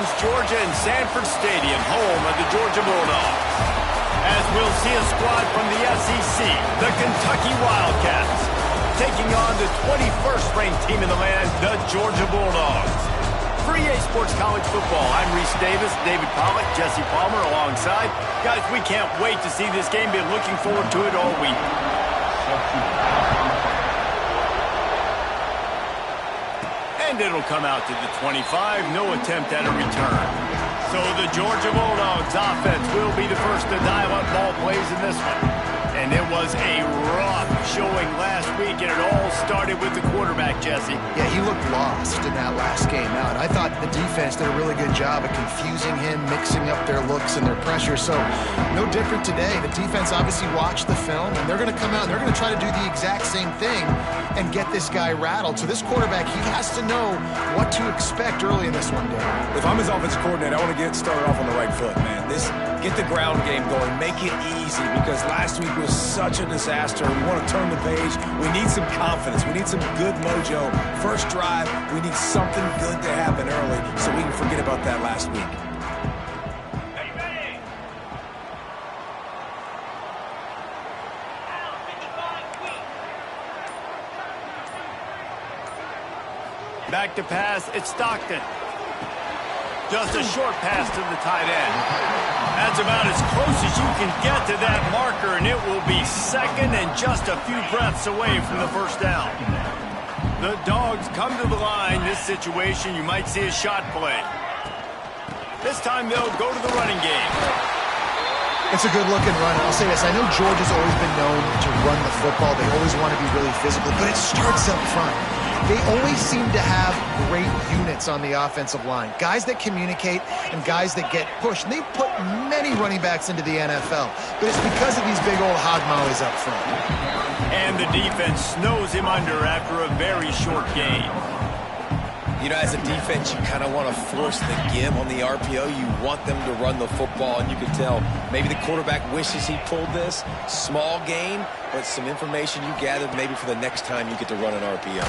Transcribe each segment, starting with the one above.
Athens, Georgia, and Sanford Stadium, home of the Georgia Bulldogs. As we'll see a squad from the SEC, the Kentucky Wildcats, taking on the 21st ranked team in the land, the Georgia Bulldogs. For EA Sports College Football, I'm Reese Davis, David Pollack, Jesse Palmer alongside. Guys, we can't wait to see this game. Been looking forward to it all week. And it'll come out to the 25, no attempt at a return. So the Georgia Bulldogs offense will be the first to dial up ball plays in this one. And it was a rough showing last week, and it all started with the quarterback, Jesse. Yeah, he looked lost in that last game out. I thought the defense did a really good job of confusing him, mixing up their looks and their pressure. So no different today. The defense obviously watched the film, and they're going to come out and they're going to try to do the exact same thing and get this guy rattled. So this quarterback, he has to know what to expect early in this one, Dave. If I'm his offensive coordinator, I want to get started off on the right foot, man. Get the ground game going. Make it easy, because last week was such a disaster. We want to turn the page. We need some confidence. We need some good mojo. First drive, we need something good to happen early so we can forget about that last week. Back to pass, it's Stockton. Just a short pass to the tight end. That's about as close as you can get to that marker, and it will be second and just a few breaths away from the first down. The Dogs come to the line. This situation, you might see a shot play. This time they'll go to the running game. It's a good-looking run. I'll say this. I know Georgia's always been known to run the football. They always want to be really physical, but it starts up front. They always seem to have great units on the offensive line. Guys that communicate and guys that get pushed. And they put many running backs into the NFL. But it's because of these big old hog mollies up front. And the defense snows him under after a very short gain. You know, as a defense, you kind of want to force the give on the RPO. You want them to run the football, and you can tell maybe the quarterback wishes he pulled this. Small gain, but some information you gathered maybe for the next time you get to run an RPO.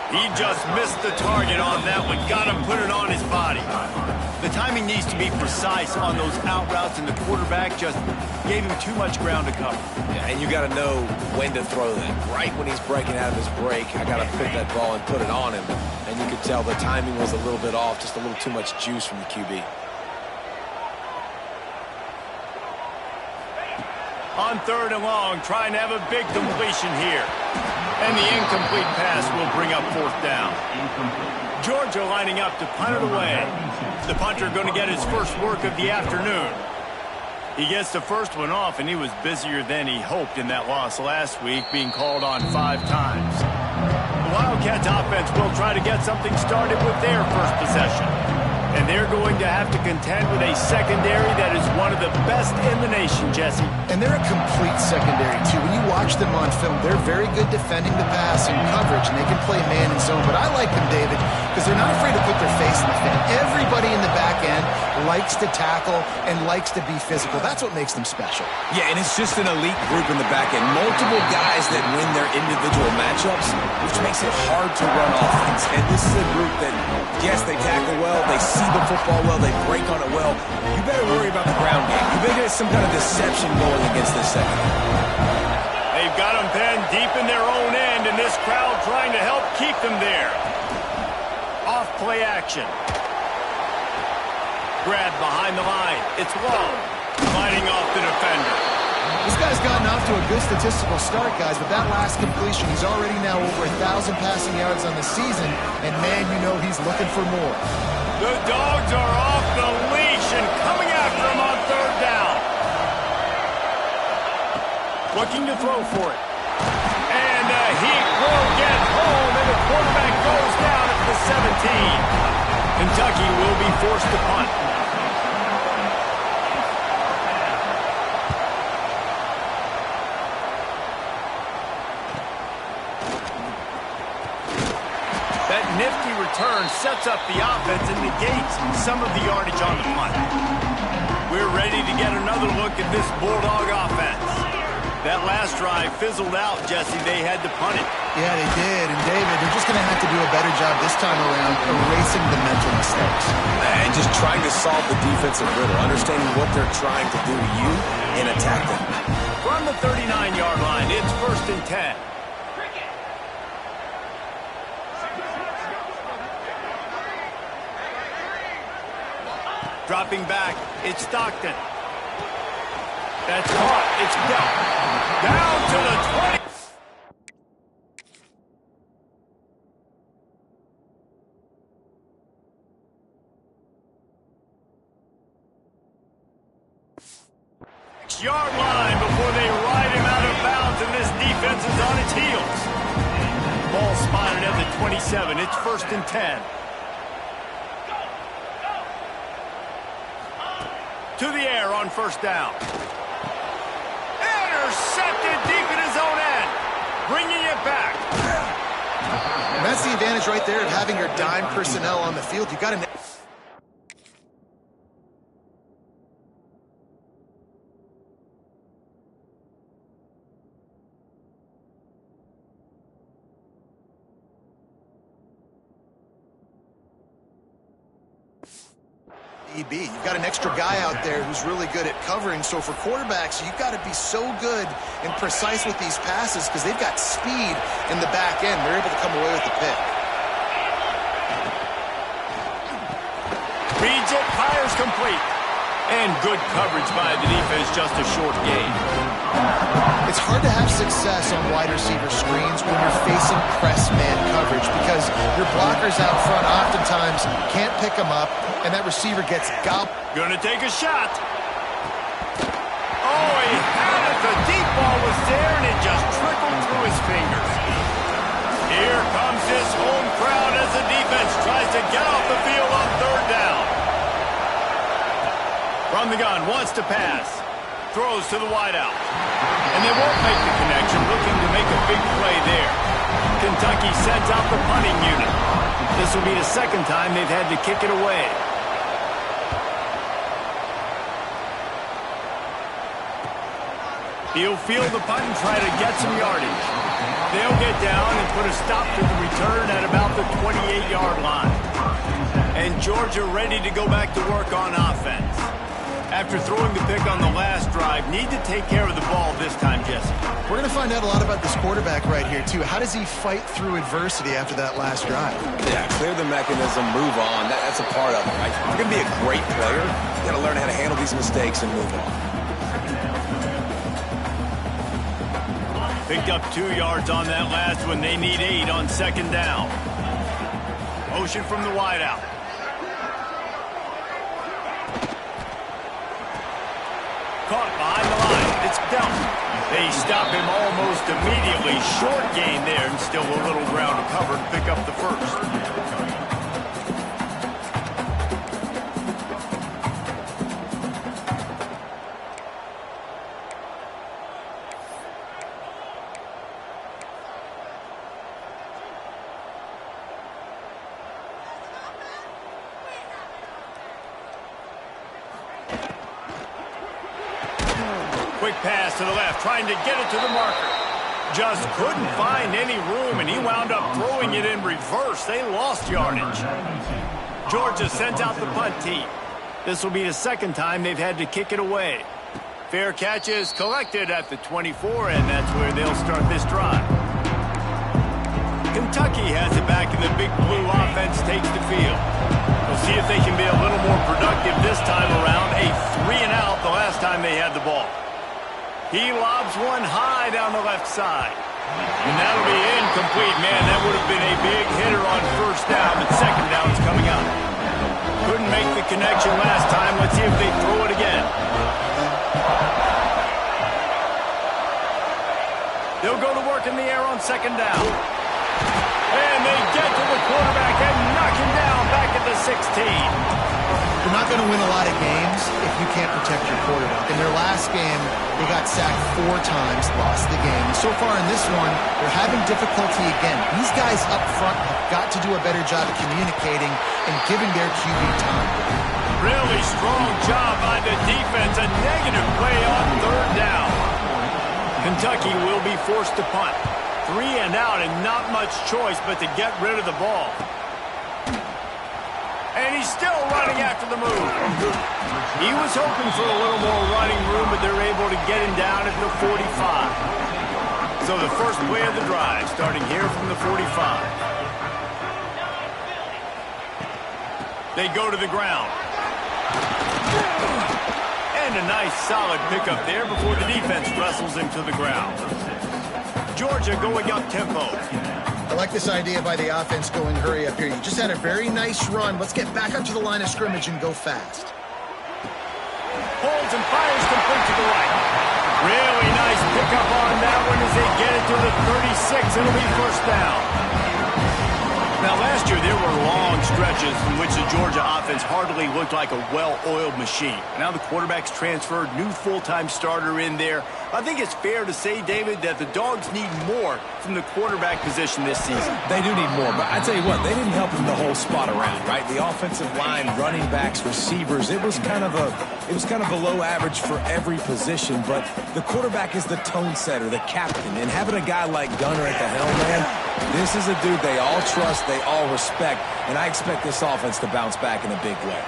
He just missed the target on that one. Got him, put it on his body. The timing needs to be precise on those out routes, and the quarterback just gave him too much ground to cover. Yeah, and you got to know when to throw that. Right when he's breaking out of his break, I got to pick that ball and put it on him. And you could tell the timing was a little bit off, just a little too much juice from the QB. On third and long, trying to have a big completion here. And the incomplete pass will bring up fourth down. Georgia lining up to punt it away. The punter going to get his first work of the afternoon. He gets the first one off, and he was busier than he hoped in that loss last week, being called on 5 times. The Wildcats offense will try to get something started with their first possession. And they're going to have to contend with a secondary that is one of the best in the nation, Jesse. And they're a complete secondary, too. When you watch them on film, they're very good defending the pass and coverage, and they can play man and zone. But I like them, David, because they're not afraid to put their face in the fan. Everybody in the back end likes to tackle and likes to be physical. That's what makes them special. Yeah, and it's just an elite group in the back end. Multiple guys that win their individual matchups, which makes it hard to run offense. And this is a group that, yes, they tackle well, they see the football well, they break on it well. You better worry about the ground game. You better get some kind of deception going against this second. They've got them pinned deep in their own end, and this crowd trying to help keep them there. Off play action. Grab behind the line. It's Long, fighting off the defender. This guy's gotten off to a good statistical start, guys, but that last completion, he's already now over 1,000 passing yards on the season, and man, you know he's looking for more. The Dogs are off the leash and coming after him on third down. Looking to throw for it. And he will get home, and the quarterback goes down at the 17. Kentucky will be forced to punt. Nifty return sets up the offense and negates some of the yardage on the punt. We're ready to get another look at this Bulldog offense. That last drive fizzled out, Jesse. They had to punt it. Yeah, they did. And, David, they're just going to have to do a better job this time around erasing the mental mistakes. trying to solve the defensive riddle, understanding what they're trying to do to you and attack them. From the 39-yard line, it's 1st and 10. Dropping back, it's Stockton. That's caught. It's down to the 20. Yard line before they ride him out of bounds, and this defense is on its heels. Ball spotted at the 27. It's 1st and 10. To the air on 1st down. Intercepted deep in his own end. Bringing it back. And that's the advantage right there of having your dime personnel on the field. You've got to... You've got an extra guy out there who's really good at covering. So for quarterbacks, you've got to be so good and precise with these passes because they've got speed in the back end. They're able to come away with the pick. Reads it, fires complete. And good coverage by the defense, just a short gain. It's hard to have success on wide receiver screens when you're facing press man coverage because your blockers out front oftentimes can't pick them up, and that receiver gets gobbled. Gonna take a shot. Oh, he had it. The deep ball was there, and it just trickled through his fingers. Here comes his home crowd as the defense tries to get off the field on 3rd down. From the gun, wants to pass. Throws to the wideout. And they won't make the connection, looking to make a big play there. Kentucky sends out the punting unit. This will be the 2nd time they've had to kick it away. He'll field the punt and try to get some yardage. They'll get down and put a stop to the return at about the 28-yard line. And Georgia ready to go back to work on offense. After throwing the pick on the last drive, need to take care of the ball this time, Jesse. We're going to find out a lot about this quarterback right here, too. How does he fight through adversity after that last drive? Yeah, clear the mechanism, move on. That's a part of it, right? If you're going to be a great player, you got to learn how to handle these mistakes and move on. Picked up 2 yards on that last one. They need 8 on 2nd down. Motion from the wideout. Caught behind the line. It's down. They stop him almost immediately. Short gain there, and still a little ground to cover to pick up the 1st. Quick pass to the left, trying to get it to the marker. Just couldn't find any room, and he wound up throwing it in reverse. They lost yardage. Georgia sends out the punt team. This will be the 2nd time they've had to kick it away. Fair catch is collected at the 24, and that's where they'll start this drive. Kentucky has it back, and the big blue offense takes the field. We'll see if they can be a little more productive this time around. A 3-and-out the last time they had the ball. He lobs one high down the left side. And that'll be incomplete. Man, that would have been a big hitter on 1st down, but 2nd down's coming up. Couldn't make the connection last time. Let's see if they throw it again. They'll go to work in the air on 2nd down. And they get to the quarterback and knock him down back at the 16. You're not going to win a lot of games if you can't protect your quarterback. In their last game, they got sacked 4 times, lost the game. So far in this one, they're having difficulty again. These guys up front have got to do a better job of communicating and giving their QB time. Really strong job by the defense. A negative play on 3rd down. Kentucky will be forced to punt. 3-and-out and not much choice but to get rid of the ball. And he's still running after the move. He was hoping for a little more running room, but they're able to get him down at the 45. So the first play of the drive, starting here from the 45. They go to the ground. And a nice solid pickup there before the defense wrestles him to the ground. Georgia going up tempo. I like this idea by the offense going hurry up here. You just had a very nice run. Let's get back up to the line of scrimmage and go fast. Holds and fires complete to the right. Really nice pickup on that one as they get it to the 36. It'll be first down. Now, last year, there were long stretches in which the Georgia offense hardly looked like a well-oiled machine. Now the quarterback's transferred, new full-time starter in there. I think it's fair to say, David, that the Dogs need more from the quarterback position this season. They do need more, but I tell you what, they didn't help them the whole spot around, right? The offensive line, running backs, receivers, it was kind of below average for every position, but the quarterback is the tone setter, the captain, and having a guy like Gunner at the helm, man, this is a dude they all trust, they all respect, and I expect this offense to bounce back in a big way.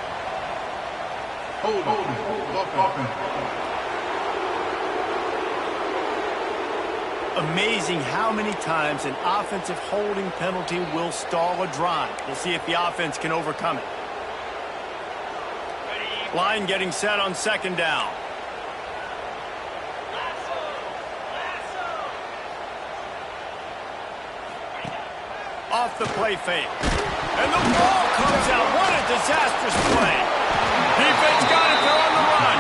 Amazing how many times an offensive holding penalty will stall a drive. We'll see if the offense can overcome it. Line getting set on second down. Off the play fake. And the ball comes out. What a disastrous play. Defense got it. They're on the run.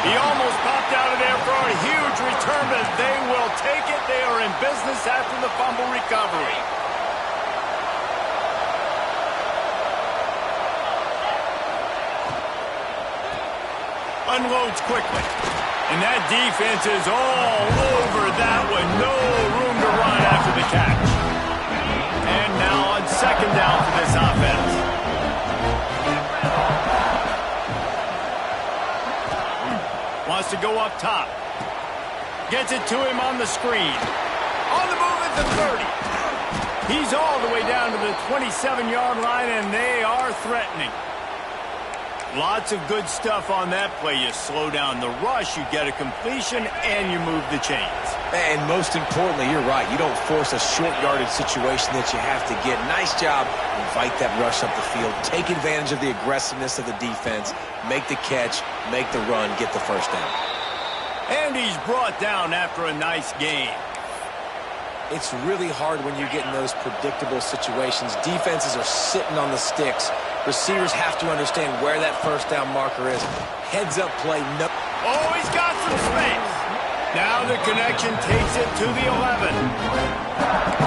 He almost popped out of there for a huge return, but they will take it. They are in business after the fumble recovery. Unloads quickly. And that defense is all over that one. No room to run after the catch. And now on second down for this offense. Wants to go up top. Gets it to him on the screen. On the move at the 30. He's all the way down to the 27-yard line, and they are threatening. Lots of good stuff on that play. You slow down the rush, you get a completion, and you move the chains. And most importantly, you're right. You don't force a short yardage situation that you have to get. Nice job. Invite that rush up the field. Take advantage of the aggressiveness of the defense. Make the catch. Make the run. Get the first down. And he's brought down after a nice gain. It's really hard when you get in those predictable situations. Defenses are sitting on the sticks. Receivers have to understand where that first down marker is. Heads up play. No. Oh, he's got some space. Now the connection takes it to the 11.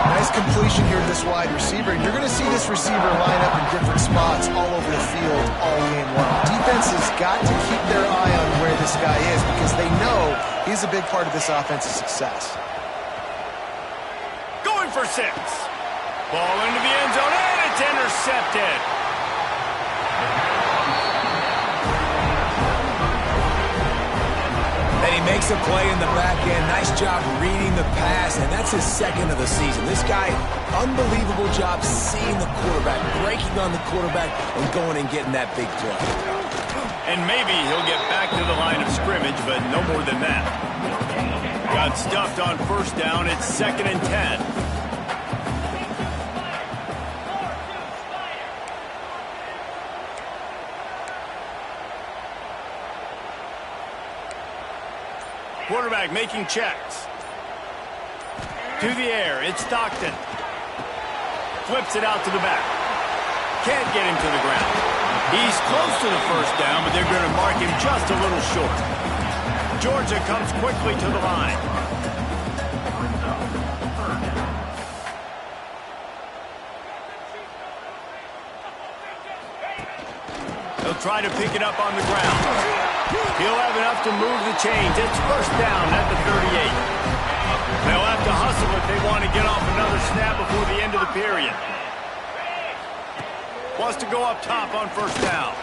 Nice completion here to this wide receiver. You're going to see this receiver line up in different spots all over the field all game long. Defense has got to keep their eye on where this guy is because they know he's a big part of this offense's success. Going for 6. Ball into the end zone, and it's intercepted. And he makes a play in the back end. Nice job reading the pass, and that's his second of the season. This guy, unbelievable job seeing the quarterback, breaking on the quarterback, and going and getting that big play. And maybe he'll get back to the line of scrimmage, but no more than that. Got stuffed on first down. It's 2nd and 10. Quarterback making checks. To the air, it's Stockton. Flips it out to the back. Can't get him to the ground. He's close to the first down, but they're going to mark him just a little short. Georgia comes quickly to the line. They'll try to pick it up on the ground. He'll have enough to move the chains. It's first down at the 38. They'll have to hustle if they want to get off another snap before the end of the period. Wants to go up top on first down.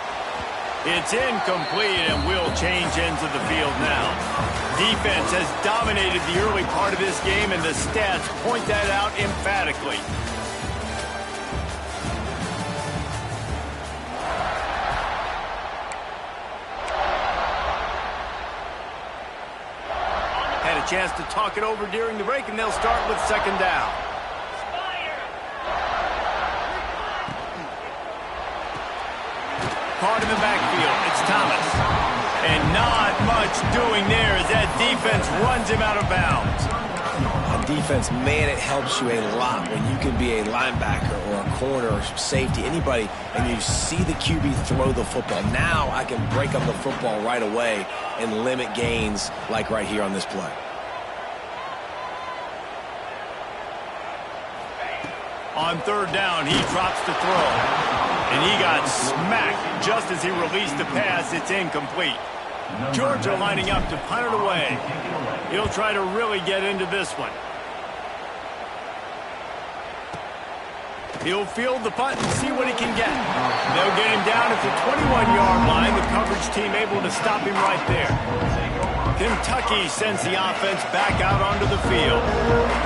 It's incomplete, and will change ends of the field now. Defense has dominated the early part of this game, and the stats point that out emphatically. chance to talk it over during the break, and they'll start with second down. Caught in the backfield. It's Thomas. And not much doing there as that defense runs him out of bounds. On defense, man, it helps you a lot when you can be a linebacker or a corner or safety, anybody, and you see the QB throw the football. Now I can break up the football right away and limit gains like right here on this play. On third down, he drops the throw. And he got smacked just as he released the pass. It's incomplete. Georgia lining up to punt it away. He'll try to really get into this one. He'll field the punt and see what he can get. They'll get him down at the 21-yard line. The coverage team able to stop him right there. Kentucky sends the offense back out onto the field.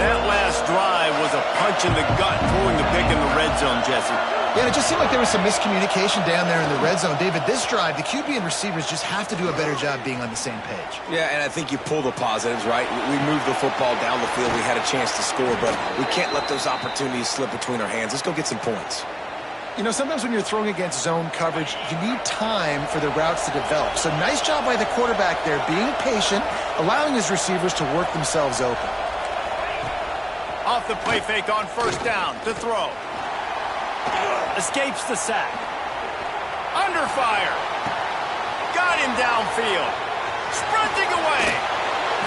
That last drive was a punch in the gut, throwing the pick in the red zone, Jesse. Yeah, it just seemed like there was some miscommunication down there in the red zone. David, this drive, the QB and receivers just have to do a better job being on the same page. Yeah, and I think you pull the positives, right? We moved the football down the field. We had a chance to score, but we can't let those opportunities slip between our hands. Let's go get some points. You know, sometimes when you're throwing against zone coverage, you need time for the routes to develop. So nice job by the quarterback there, being patient, allowing his receivers to work themselves open. Off the play fake on first down to throw. Escapes the sack. Under fire. Got him downfield. Sprinting away.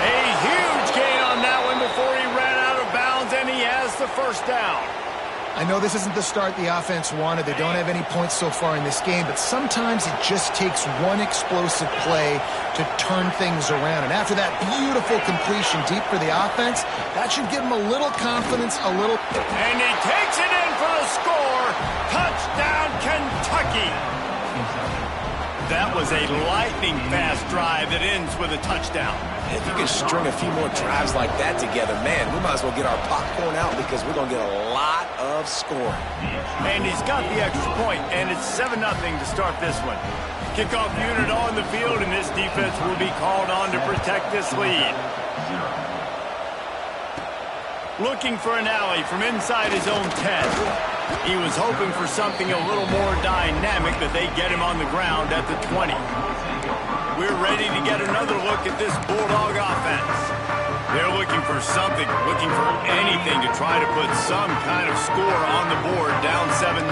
A huge gain on that one before he ran out of bounds, and he has the first down. I know this isn't the start the offense wanted. They don't have any points so far in this game, but sometimes it just takes one explosive play to turn things around. And after that beautiful completion deep for the offense, that should give them a little confidence, a little... And he takes it in for the score. Touchdown, Kentucky. That was a lightning-fast drive that ends with a touchdown. If you can string a few more drives like that together, man, we might as well get our popcorn out because we're going to get a lot of scoring. And he's got the extra point, and it's 7-0 to start this one. Kickoff unit on the field, and this defense will be called on to protect this lead. Looking for an alley from inside his own 10. He was hoping for something a little more dynamic, but they get him on the ground at the 20. We're ready to get another look at this Bulldog offense. They're looking for something, looking for anything to try to put some kind of score on the board, down 7-0.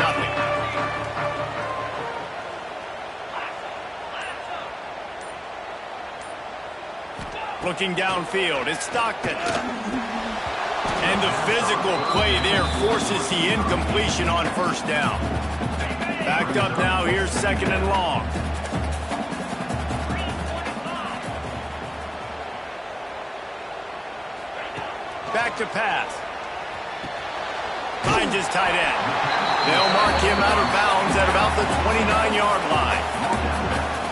Looking downfield, it's Stockton. And the physical play there forces the incompletion on first down. Backed up now, here's second and long. Back to pass. Finds his tight end. They'll mark him out of bounds at about the 29-yard line.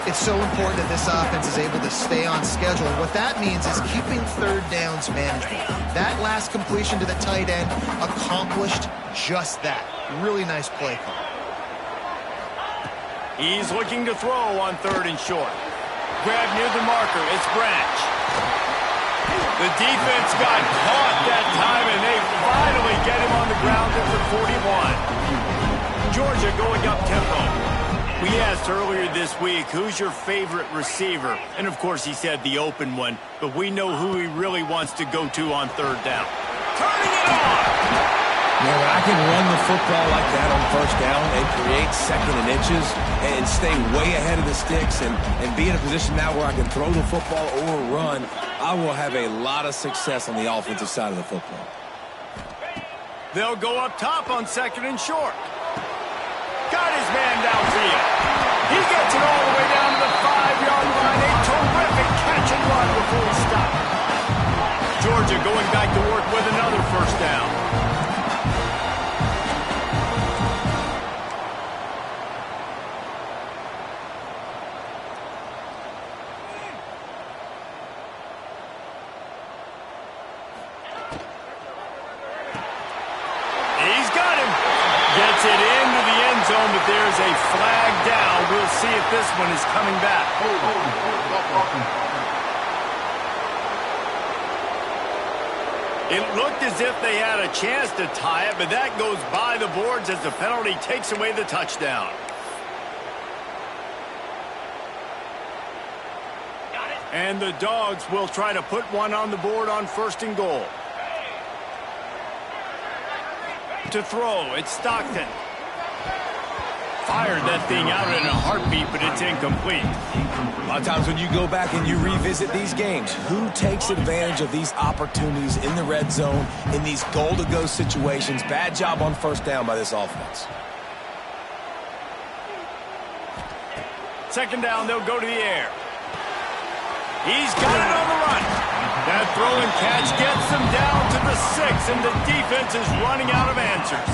It's so important that this offense is able to stay on schedule. And what that means is keeping third downs manageable. That last completion to the tight end accomplished just that. Really nice play call. He's looking to throw on third and short. Grab near the marker. It's Branch. The defense got caught that time, and they finally get him on the ground at the 41. Georgia going up tempo. We asked earlier this week, who's your favorite receiver? And, of course, he said the open one, but we know who he really wants to go to on third down. Turning it on! Yeah, when I can run the football like that on first down and create second and inches and stay way ahead of the sticks and be in a position now where I can throw the football or run, I will have a lot of success on the offensive side of the football. They'll go up top on second and short. Got his man downfield. He gets it all the way down to the 5-yard line. A terrific catch and run before he stopped. Georgia going back to work with another first down. He's got him. Gets it into the end zone, but there's a flag down. We'll see if this one is coming back. It looked as if they had a chance to tie it, but that goes by the boards as the penalty takes away the touchdown. And the Dogs will try to put one on the board on 1st and goal. To throw, it's Stockton. Fired that thing out in a heartbeat, but it's incomplete. A lot of times when you go back and you revisit these games, who takes advantage of these opportunities in the red zone, in these goal-to-go situations? Bad job on 1st down by this offense. 2nd down, they'll go to the air. He's got it on the run. That throw and catch gets them down to the 6, and the defense is running out of answers.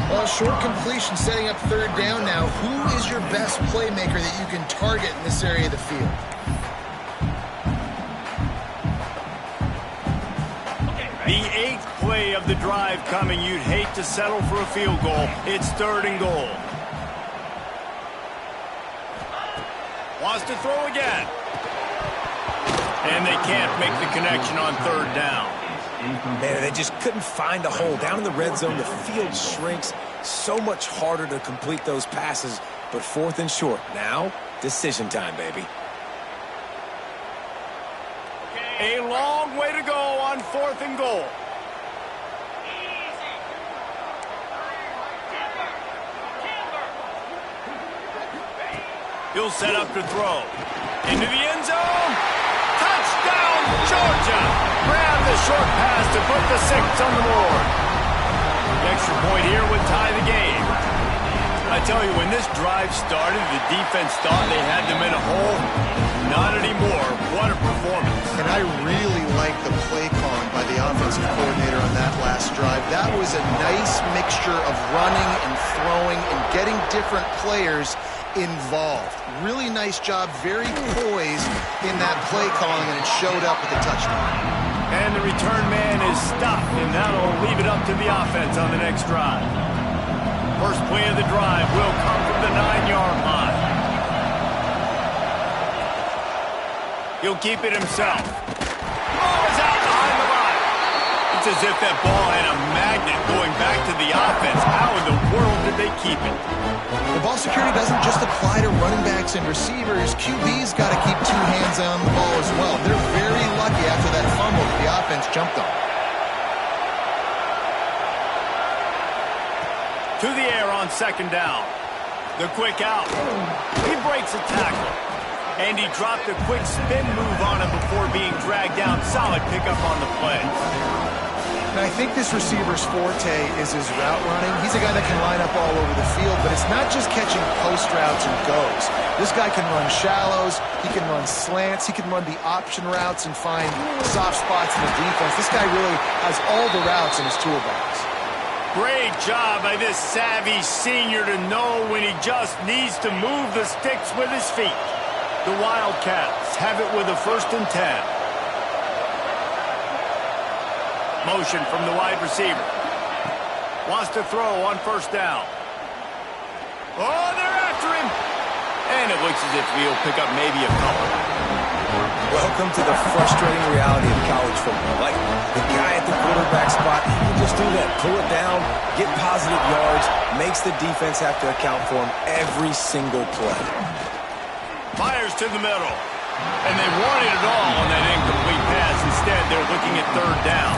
Well, short completion setting up 3rd down now. Who is your best playmaker that you can target in this area of the field? The 8th play of the drive coming. You'd hate to settle for a field goal. It's 3rd and goal. Wants to throw again. And they can't make the connection on 3rd down. Man, they just couldn't find a hole. Down in the red zone, the field shrinks. So much harder to complete those passes. But 4th and short. Now, decision time, baby. A long way to go on 4th and goal. He'll set up to throw. Into the end zone. Touchdown, Georgia! Grab the short pass to put the 6 on the board. The extra point here would tie the game. I tell you, when this drive started, the defense thought they had them in a hole. Not anymore. What a performance. And I really like the play calling by the offensive coordinator on that last drive. That was a nice mixture of running and throwing and getting different players involved. Really nice job, very poised in that play calling, and it showed up with a touchdown. And the return man is stopped, and that'll leave it up to the offense on the next drive. First play of the drive will come from the 9-yard line. He'll keep it himself. Ball is out behind the line. It's as if that ball had a magnet going back to the offense. How in the world did they keep it? The ball security doesn't just apply to running backs and receivers. QB's got to keep 2 hands on the ball as well. They're very lucky after that fumble that the offense jumped on. To the air on 2nd down. The quick out. He breaks a tackle. And he dropped a quick spin move on him before being dragged down. Solid pickup on the play. And I think this receiver's forte is his route running. He's a guy that can line up all over the field, but it's not just catching post routes and goes. This guy can run shallows, he can run slants, he can run the option routes and find soft spots in the defense. This guy really has all the routes in his toolbox. Great job by this savvy senior to know when he just needs to move the sticks with his feet. The Wildcats have it with a 1st and 10. Motion from the wide receiver. Wants to throw on 1st down. Oh, they're after him. And it looks as if he'll pick up maybe a couple. Welcome to the frustrating reality of college football. Like, the guy at the quarterback spot, he can just do that. Pull it down, get positive yards, makes the defense have to account for him every single play. Fires to the middle. And they wanted it all on that incomplete pass. Instead, they're looking at 3rd down.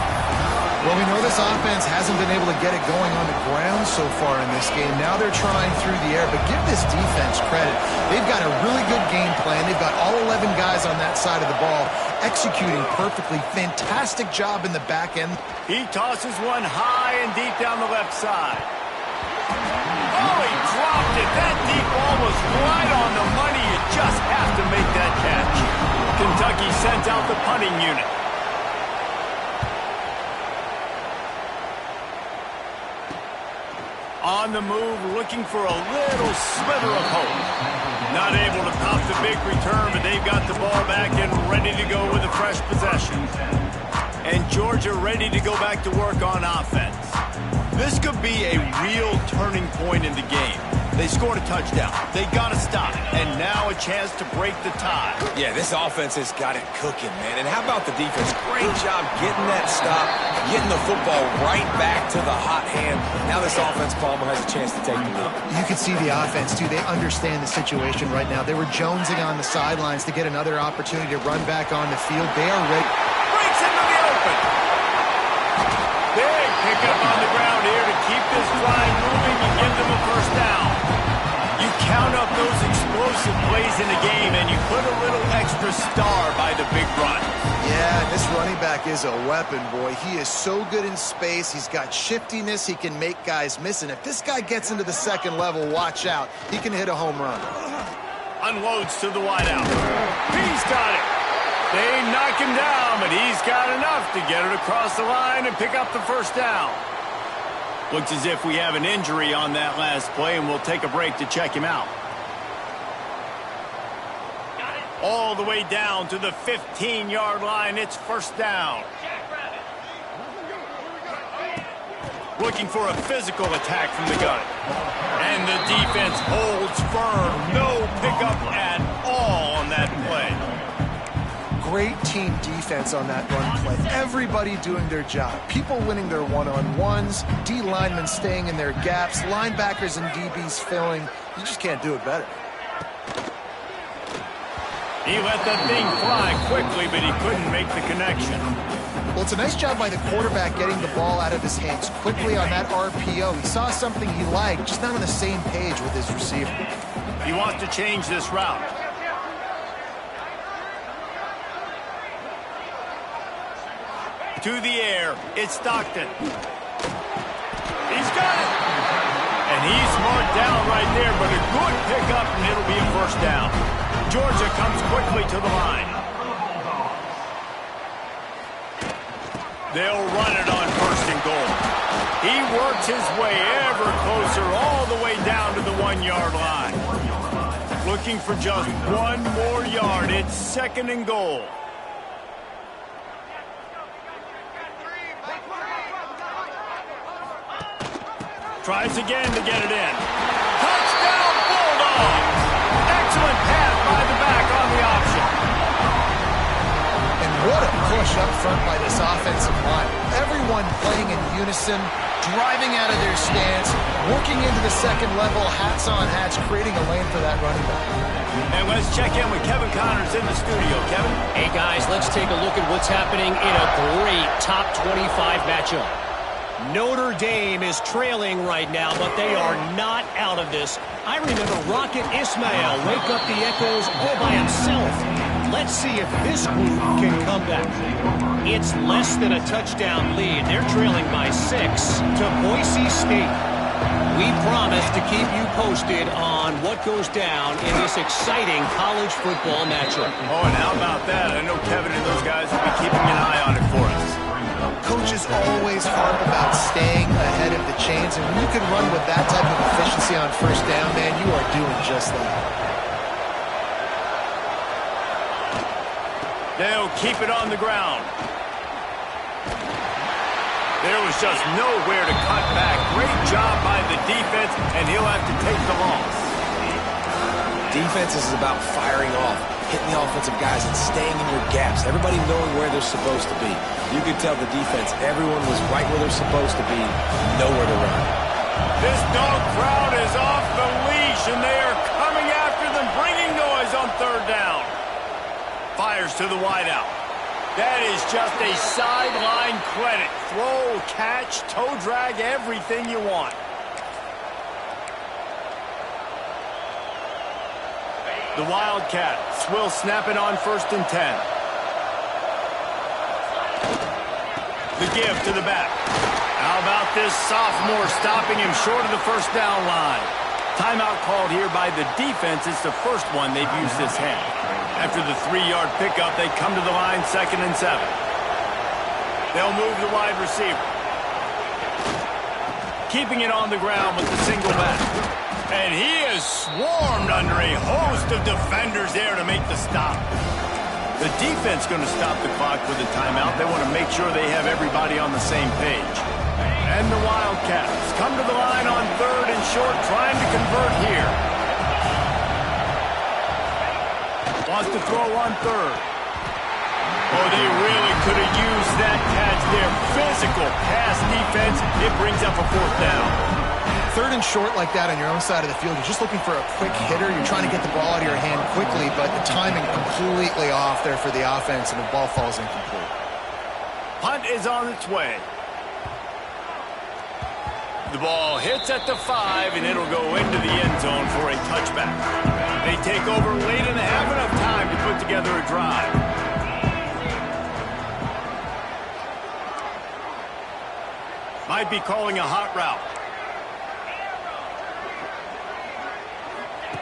Well, we know this offense hasn't been able to get it going on the ground so far in this game. Now they're trying through the air, but give this defense credit. They've got a really good game plan. They've got all 11 guys on that side of the ball executing perfectly. Fantastic job in the back end. He tosses one high and deep down the left side. Oh, he dropped it. That deep ball was right on the money. You just have to make that catch. Kentucky sends out the punting unit. On the move, looking for a little sliver of hope. Not able to pop the big return, but they've got the ball back and ready to go with a fresh possession. And Georgia ready to go back to work on offense. This could be a real turning point in the game. They scored a touchdown. They got to stop. And now a chance to break the tie. Yeah, this offense has got it cooking, man. And how about the defense? Great job getting that stop, getting the football right back to the hot hand. Now this offense, Palmer, has a chance to take the lead. You can see the offense, too. They understand the situation right now. They were jonesing on the sidelines to get another opportunity to run back on the field. They are ready. Breaks into the open. Big pickup on the ground here to keep this drive moving and give them a first down. You count up those explosive plays in the game, and you put a little extra star by the big run. Yeah, this running back is a weapon, boy. He is so good in space. He's got shiftiness. He can make guys miss. And if this guy gets into the second level, watch out. He can hit a home run. Unloads to the wideout. He's got it. They knock him down, but he's got enough to get it across the line and pick up the first down. Looks as if we have an injury on that last play, and we'll take a break to check him out. All the way down to the 15-yard line. It's first down. Looking for a physical attack from the gun. And the defense holds firm. No pickup at all on that play. Great team defense on that run play. Everybody doing their job. People winning their one-on-ones, D linemen staying in their gaps, linebackers and DBs filling. You just can't do it better. He let that thing fly quickly, but he couldn't make the connection. Well, it's a nice job by the quarterback getting the ball out of his hands quickly on that RPO. He saw something he liked, just not on the same page with his receiver. He wants to change this route. To the air, it's Stockton. He's got it. And he's marked down right there, but a good pickup, and it'll be a first down. Georgia comes quickly to the line. They'll run it on first and goal. He works his way ever closer all the way down to the 1-yard line. Looking for just one more yard. It's second and goal. Tries again to get it in. Touchdown, Bulldogs! Excellent pass by the back on the option. And what a push up front by this offensive line. Everyone playing in unison, driving out of their stance, working into the second level, hats on hats, creating a lane for that running back. And let's check in with Kevin Connors in the studio. Kevin? Hey, guys, let's take a look at what's happening in a great top 25 matchup. Notre Dame is trailing right now, but they are not out of this. I remember Rocket Ismail wake up the echoes all by himself. Let's see if this group can come back. It's less than a touchdown lead. They're trailing by 6 to Boise State. We promise to keep you posted on what goes down in this exciting college football matchup. Oh, and how about that? I know Kevin and those guys will be keeping an eye on it for us. Coaches always harp about staying ahead of the chains, and when you can run with that type of efficiency on first down, man, you are doing just that. They'll keep it on the ground. There was just nowhere to cut back. Great job by the defense, and he'll have to take the loss. Defense is about firing off, hitting the offensive guys and staying in your gaps. Everybody knowing where they're supposed to be. You could tell the defense, everyone was right where they're supposed to be, nowhere to run. This dog crowd is off the leash, and they are coming after them, bringing noise on third down. Fires to the wideout. That is just a sideline credit. Throw, catch, toe drag, everything you want. The Wildcats will snap it on first and 10. The give to the back. How about this sophomore stopping him short of the first down line? Timeout called here by the defense. It's the first one they've used this half. After the 3-yard pickup, they come to the line second and 7. They'll move the wide receiver. Keeping it on the ground with the single back. And he is swarmed under a host of defenders there to make the stop. The defense going to stop the clock with a timeout. They want to make sure they have everybody on the same page. And the Wildcats come to the line on 3rd and short, trying to convert here. Wants to throw on 3rd. Oh, they really could have used that catch there. Physical pass defense. It brings up a 4th down. 3rd and short like that on your own side of the field, you're just looking for a quick hitter. You're trying to get the ball out of your hand quickly, but the timing completely off there for the offense, and the ball falls incomplete. Punt is on its way. The ball hits at the 5, and it'll go into the end zone for a touchback. They take over late and have enough time to put together a drive. Might be calling a hot route.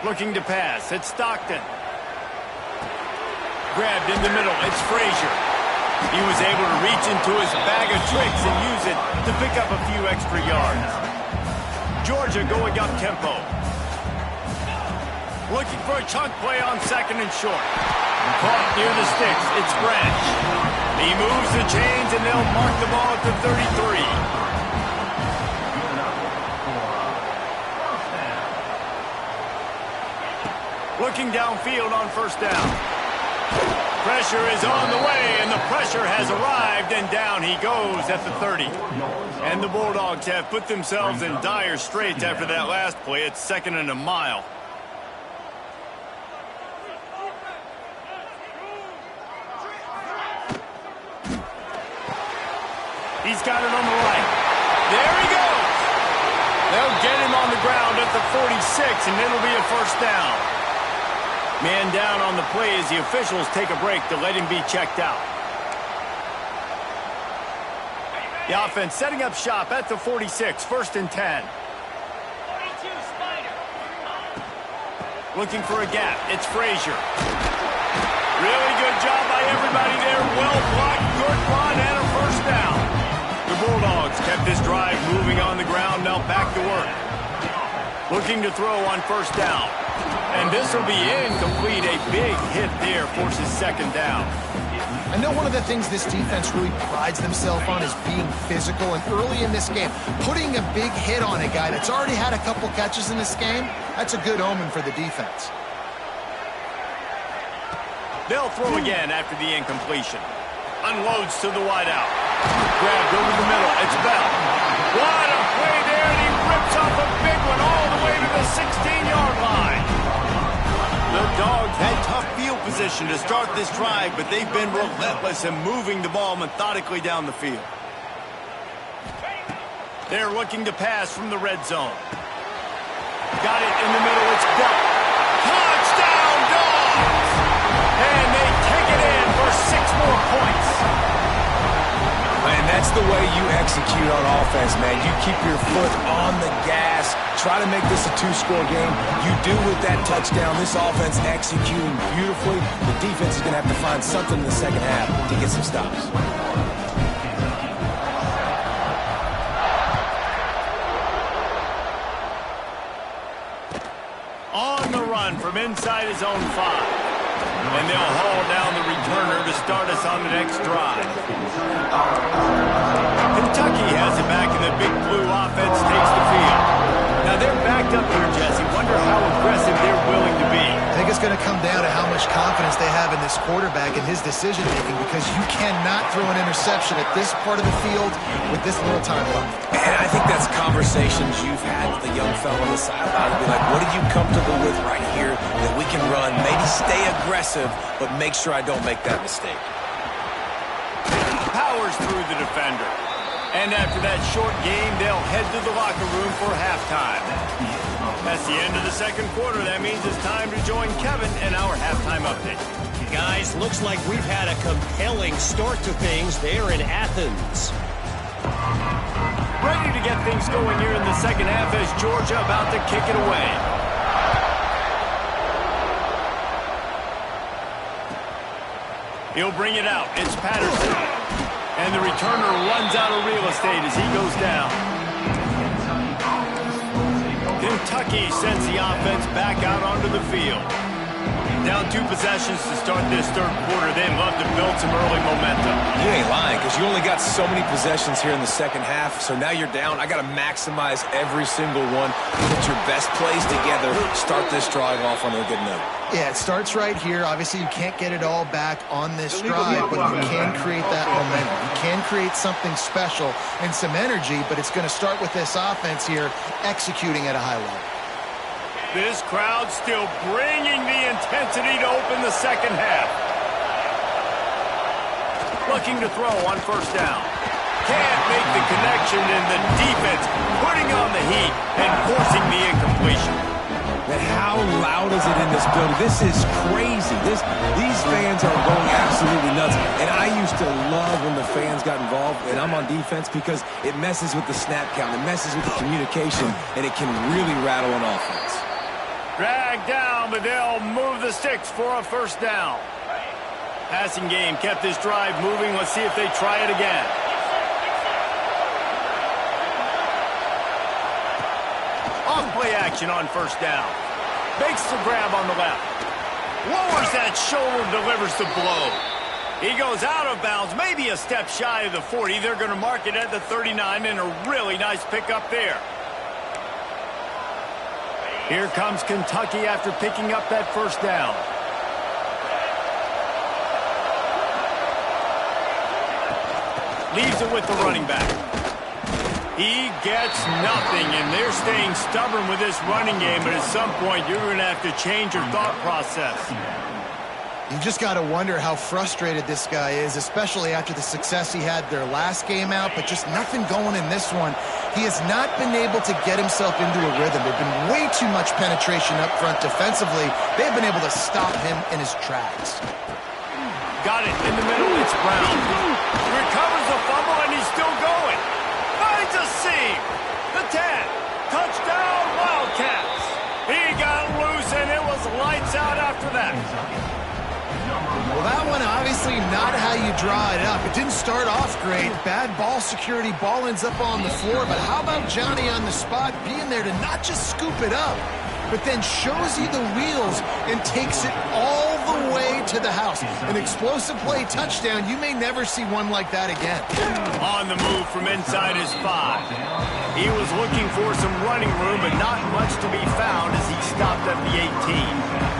Looking to pass. It's Stockton. Grabbed in the middle. It's Frazier. He was able to reach into his bag of tricks and use it to pick up a few extra yards. Georgia going up tempo. Looking for a chunk play on 2nd and short. Caught near the sticks. It's Branch. He moves the chains, and they'll mark the ball at the 33. Looking downfield on 1st down. Pressure is on the way, and the pressure has arrived, and down he goes at the 30. And the Bulldogs have put themselves in dire straits after that last play. It's 2nd and a mile. He's got it on the right. There he goes. They'll get him on the ground at the 46, and it'll be a 1st down. Man down on the play as the officials take a break to let him be checked out. The offense setting up shop at the 46, 1st and 10. Looking for a gap. It's Frazier. Really good job by everybody there. Well blocked, good run, and a 1st down. The Bulldogs kept this drive moving on the ground, now back to work. Looking to throw on 1st down. And this will be incomplete. A big hit there forces 2nd down. I know one of the things this defense really prides themselves on is being physical, and early in this game, putting a big hit on a guy that's already had a couple catches in this game, that's a good omen for the defense. They'll throw again after the incompletion. Unloads to the wideout. Grabbed over the middle. It's Bell. What a play there, and he rips off a big one all the way to the 16-yard line. The Dogs had tough field position to start this drive, but they've been relentless in moving the ball methodically down the field. They're looking to pass from the red zone. Got it in the middle. It's Bell. Touchdown, Dogs! And they take it in for 6 more points. And that's the way you execute on offense, man. You keep your foot on the gas, try to make this a 2-score game. You do with that touchdown. This offense executing beautifully. The defense is going to have to find something in the second half to get some stops. On the run from inside his own 5. And they'll haul down the returner to start us on the next drive. Kentucky has it back, and the Big Blue offense takes the field. Now they're backed up here, Jesse. Wonder how aggressive they're willing to be. I think it's going to come down to how much confidence they have in this quarterback and his decision-making, because you cannot throw an interception at this part of the field with this little time left. And I think that's conversations you've had with the young fellow on the sideline. Be like, what are you comfortable with right here that we can run? Maybe stay aggressive, but make sure I don't make that mistake. Powers through the defender. And after that short game, they'll head to the locker room for halftime. That's the end of the second quarter. That means it's time to join Kevin in our halftime update. Guys, looks like we've had a compelling start to things there in Athens. Ready to get things going here in the second half as Georgia about to kick it away. He'll bring it out. It's Patterson. And the returner runs out of real estate as he goes down. Kentucky sends the offense back out onto the field. Down 2 possessions to start this third quarter. They'd love to build some early momentum. You ain't lying, because you only got so many possessions here in the second half, so now you're down. I got to maximize every single one. Put your best plays together. Start this drive off on a good note. Yeah, it starts right here. Obviously, you can't get it all back on this drive, but you can create that momentum. You can create something special and some energy, but it's going to start with this offense here executing at a high level. This crowd still bringing the intensity to open the second half. Looking to throw on first down. Can't make the connection, and the defense putting on the heat and forcing the incompletion. But how loud is it in this building? This is crazy. These fans are going absolutely nuts. And I used to love when the fans got involved, and I'm on defense, because it messes with the snap count. It messes with the communication, and it can really rattle an offense. Dragged down, but they'll move the sticks for a first down. Passing game kept this drive moving. Let's see if they try it again. Off-play action on first down. Makes the grab on the left. Lowers that shoulder, delivers the blow. He goes out of bounds, maybe a step shy of the 40. They're going to mark it at the 39, and a really nice pickup there. Here comes Kentucky after picking up that first down. Leaves it with the running back. He gets nothing, and they're staying stubborn with this running game, but at some point you're going to have to change your thought process. You just got to wonder how frustrated this guy is, especially after the success he had their last game out, but just nothing going in this one. He has not been able to get himself into a rhythm. There's been way too much penetration up front defensively. They've been able to stop him in his tracks. Got it in the middle. It's Brown. Recovers the fumble, and he's still going. Finds a seam. The 10. Touchdown, Wildcats. He got loose, and it was lights out after that. Well, that one obviously not how you draw it up. It didn't start off great. Bad ball security. Ball ends up on the floor. But how about Johnny on the spot being there to not just scoop it up, but then shows you the wheels and takes it all the way to the house. An explosive play touchdown. You may never see one like that again. On the move from inside his 5. He was looking for some running room, but not much to be found as he stopped at the 18.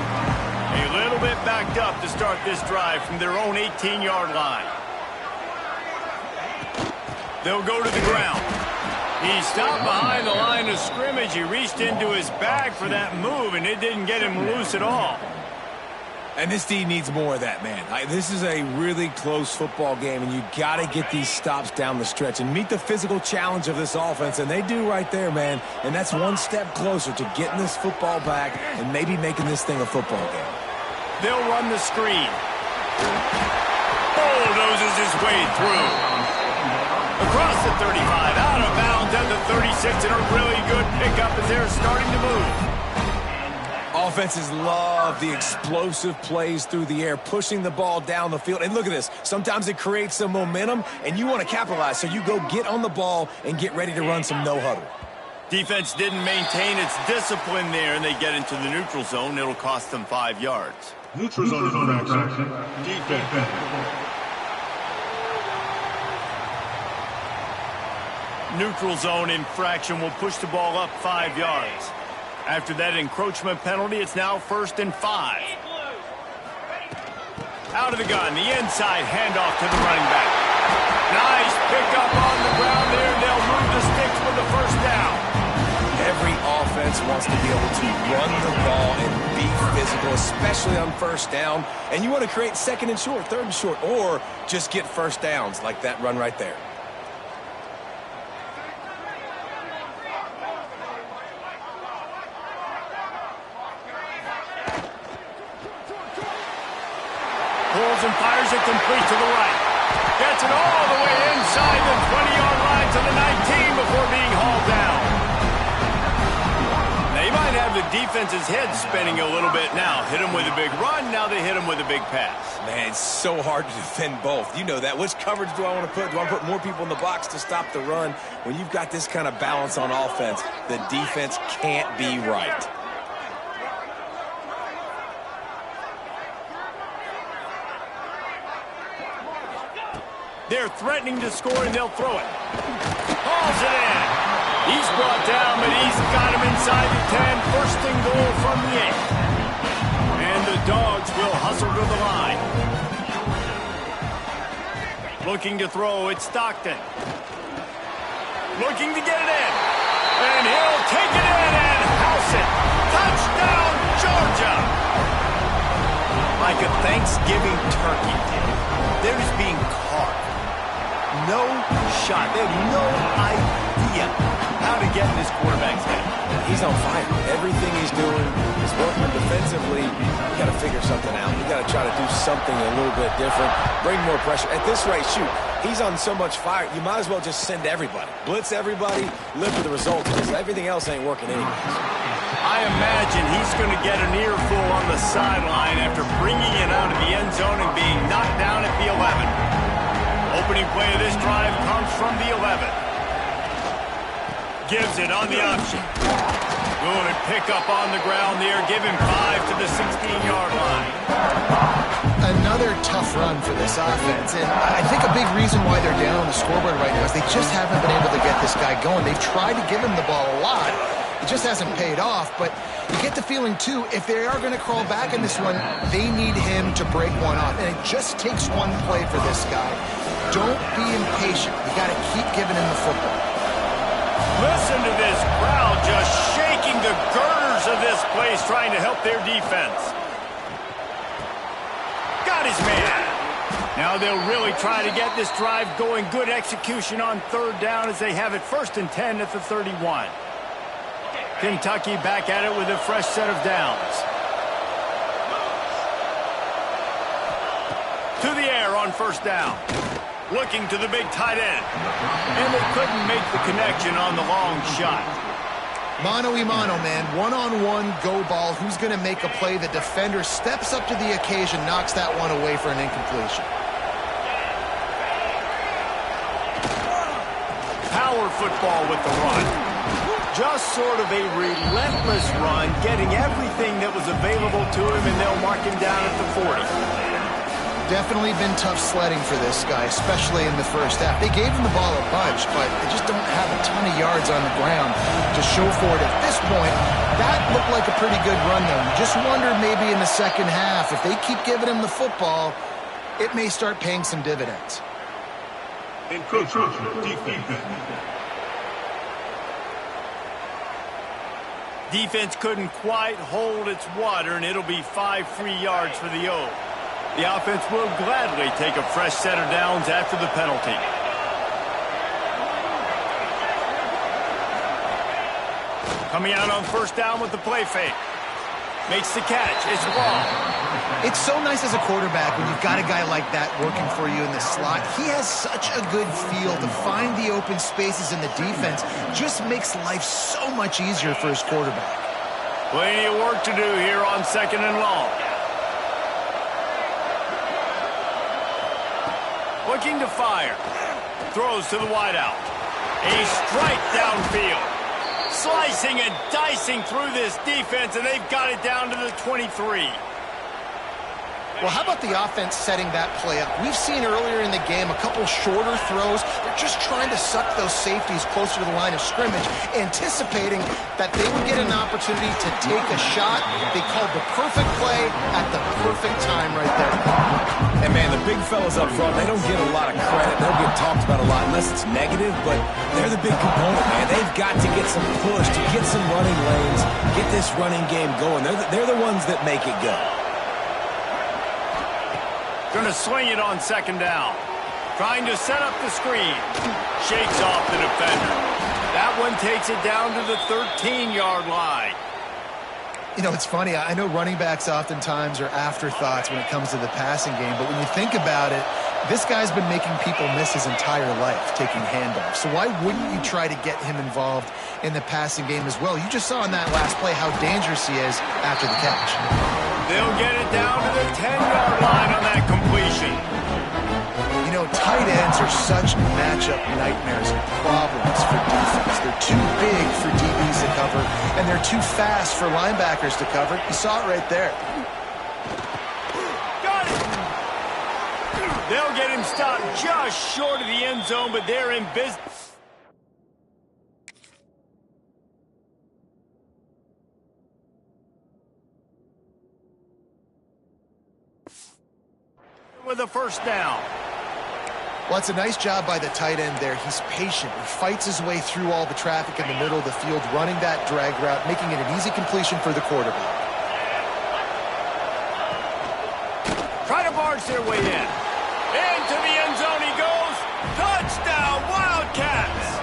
A little bit backed up to start this drive from their own 18-yard line. They'll go to the ground. He stopped behind the line of scrimmage. He reached into his bag for that move, and it didn't get him loose at all. And this D needs more of that, man. This is a really close football game, and you got to get these stops down the stretch and meet the physical challenge of this offense, and they do right there, man. And that's one step closer to getting this football back and maybe making this thing a football game. They'll run the screen. Bulldozes his way through. Across the 35, out of bounds at the 36, and a really good pickup as they're starting to move. Offenses love the explosive plays through the air, pushing the ball down the field. And look at this. Sometimes it creates some momentum, and you want to capitalize. So you go get on the ball and get ready to run some no-huddle. Defense didn't maintain its discipline there, and they get into the neutral zone. It'll cost them 5 yards. Neutral zone infraction. Defense. Neutral zone infraction will push the ball up 5 yards. After that encroachment penalty, it's now 1st and 5. Out of the gun, the inside handoff to the running back. Nice pickup on the ground there. They'll move the sticks for the first down. Every offense wants to be able to run the ball and be physical, especially on first down. And you want to create 2nd and short, 3rd and short, or just get first downs like that run right there. Pulls and fires it complete to the right. Gets it all the way inside the 20-yard line to the 19 before being hauled down. They might have the defense's head spinning a little bit now. Hit him with a big run, now they hit him with a big pass. Man, it's so hard to defend both. You know that. Which coverage do I want to put? Do I put more people in the box to stop the run? When you've got this kind of balance on offense, the defense can't be right. They're threatening to score, and they'll throw it. Hauls it in. He's brought down, but he's got him inside the 10. First and goal from the 8. And the Dogs will hustle to the line. Looking to throw, it's Stockton. Looking to get it in. And he'll take it in and house it. Touchdown, Georgia! Like a Thanksgiving turkey, they're just being carved. No shot. They have no idea how to get in this quarterback's head. He's on fire. Everything he's doing is working defensively. You got to figure something out. You got to try to do something a little bit different. Bring more pressure. At this rate, shoot, he's on so much fire, you might as well just send everybody. Blitz everybody, live with the results, because everything else ain't working anyways. I imagine he's going to get an earful on the sideline after bringing it out of the end zone and being knocked down at the 11. Opening play of this drive comes from the 11. Gives it on the option. Good pick up on the ground there. Give him 5 to the 16-yard line. Another tough run for this offense, and I think a big reason why they're down on the scoreboard right now is they just haven't been able to get this guy going. They've tried to give him the ball a lot. It just hasn't paid off, but you get the feeling, too, if they are going to crawl back in this one, they need him to break one off, and it just takes one play for this guy. Don't be impatient. You got to keep giving him the football. Listen to this crowd just shaking the girders of this place, trying to help their defense. Got his man. Now they'll really try to get this drive going. Good execution on third down as they have it 1st and 10 at the 31. Kentucky back at it with a fresh set of downs. To the air on 1st down. Looking to the big tight end. And they couldn't make the connection on the long shot. Mano-a-mano, man. One-on-one go ball. Who's going to make a play? The defender steps up to the occasion, knocks that one away for an incompletion. Power football with the run. Just sort of a relentless run, getting everything that was available to him, and they'll mark him down at the 40. Definitely been tough sledding for this guy, especially in the first half. They gave him the ball a bunch, but they just don't have a ton of yards on the ground to show for it at this point. That looked like a pretty good run, though. You just wonder maybe in the second half, if they keep giving him the football, it may start paying some dividends. Defense couldn't quite hold its water, and it'll be 5 free yards for the O. The offense will gladly take a fresh set of downs after the penalty. Coming out on 1st down with the play fake. Makes the catch. It's ball. It's so nice as a quarterback when you've got a guy like that working for you in the slot. He has such a good feel to find the open spaces in the defense. Just makes life so much easier for his quarterback. Plenty of work to do here on 2nd and long. Looking to fire. Throws to the wideout. A strike downfield. Slicing and dicing through this defense, and they've got it down to the 23. Well, how about the offense setting that play up? We've seen earlier in the game a couple shorter throws. They're just trying to suck those safeties closer to the line of scrimmage, anticipating that they would get an opportunity to take a shot. They called the perfect play at the perfect time right there. And, man, the big fellas up front, they don't get a lot of credit. They don't get talked about a lot unless it's negative, but they're the big component, man. They've got to get some push, to get some running lanes, get this running game going. They're the ones that make it go. Going to swing it on 2nd down. Trying to set up the screen. Shakes off the defender. That one takes it down to the 13-yard line. You know, it's funny. I know running backs oftentimes are afterthoughts when it comes to the passing game, but when you think about it, this guy's been making people miss his entire life taking handoffs. So why wouldn't you try to get him involved in the passing game as well? You just saw in that last play how dangerous he is after the catch. They'll get it down to the 10-yard line on that completion. You know, tight ends are such matchup nightmares and problems for defense. They're too big for DBs to cover, and they're too fast for linebackers to cover. You saw it right there. Got it! They'll get him stopped just short of the end zone, but they're in business. With a first down. Well, it's a nice job by the tight end there. He's patient. He fights his way through all the traffic in the middle of the field, running that drag route, making it an easy completion for the quarterback. Try to barge their way in. Into the end zone he goes. Touchdown, Wildcats!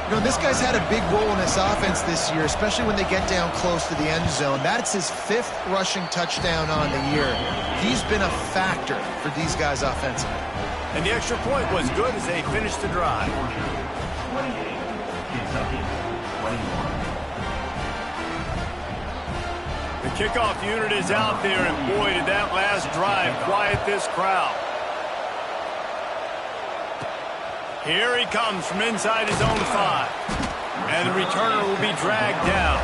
You know, this guy's had a big role in this offense this year, especially when they get down close to the end zone. That's his 5th rushing touchdown on the year. He's been a factor for these guys offensively. And the extra point was good as they finished the drive. The kickoff unit is out there, and boy, did that last drive quiet this crowd. Here he comes from inside his own 5. And the returner will be dragged down.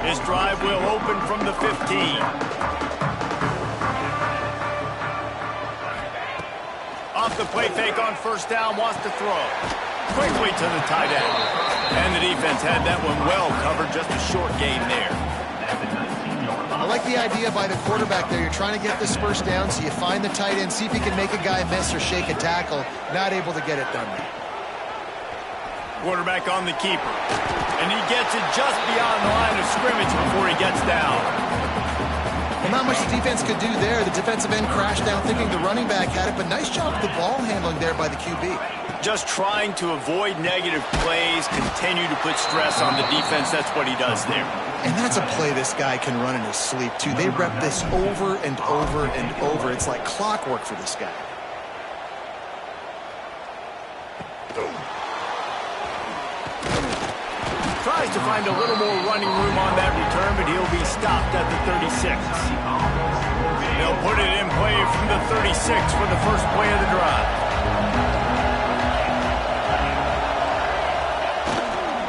His drive will open from the 15. Off the play fake on first down, wants to throw. Quickly to the tight end. And the defense had that one well covered, just a short gain there. I like the idea by the quarterback there. You're trying to get this first down, so you find the tight end, see if he can make a guy miss or shake a tackle. Not able to get it done there. Quarterback on the keeper. And he gets it just beyond the line of scrimmage before he gets down. Well, not much the defense could do there. The defensive end crashed down thinking the running back had it, but nice job with the ball handling there by the QB. Just trying to avoid negative plays, continue to put stress on the defense. That's what he does there. And that's a play this guy can run in his sleep, too. They rep this over and over and over. It's like clockwork for this guy. Tries to find a little more running room on that return, but he'll be stopped at the 36. They'll put it in play from the 36 for the first play of the drive.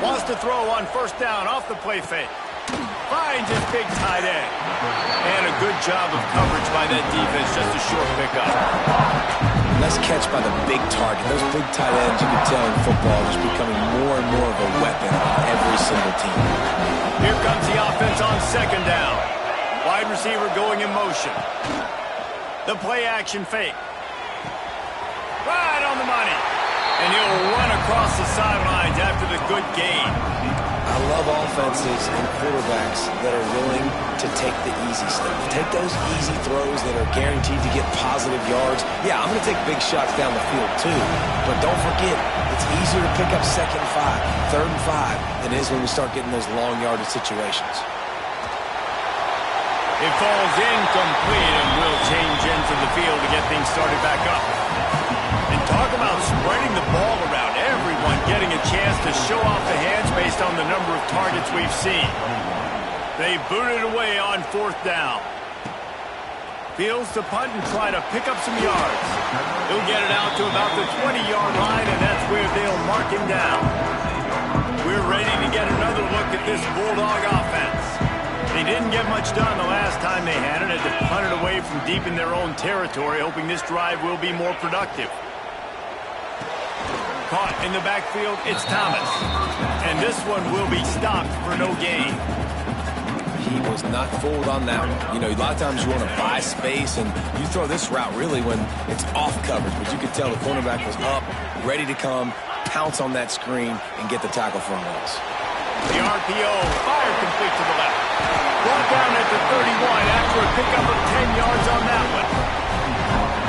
Wants to throw on first down off the play fake. Finds his big tight end. And a good job of coverage by that defense, just a short pickup. Nice catch by the big target. Those big tight ends, you can tell in football, is becoming more and more of a weapon on every single team. Here comes the offense on second down. Wide receiver going in motion. The play action fake. Right on the money. And he'll run across the sidelines after the good gain. I love offenses and quarterbacks that are willing to take the easy stuff. Take those easy throws that are guaranteed to get positive yards. Yeah, I'm going to take big shots down the field too. But don't forget, it's easier to pick up 2nd and 5, 3rd and 5 than it is when we start getting those long yardage situations. It falls incomplete and will change into the field to get things started back up. And talk about spreading the ball around. Everyone getting a chance to show off the hands based on the number of targets we've seen. They boot it away on 4th down. Fields to punt and try to pick up some yards. He'll get it out to about the 20-yard line, and that's where they'll mark him down. We're ready to get another look at this Bulldog offense. They didn't get much done the last time they had it. Had to punt it away from deep in their own territory, hoping this drive will be more productive. Caught in the backfield, it's Thomas. And this one will be stopped for no gain. He was not fooled on that one. You know, a lot of times you want to buy space, and you throw this route really when it's off coverage. But you could tell the cornerback was up, ready to come, pounce on that screen, and get the tackle for him once. The RPO fired complete to the left. Brought down at the 31 after a pickup of 10 yards on that one.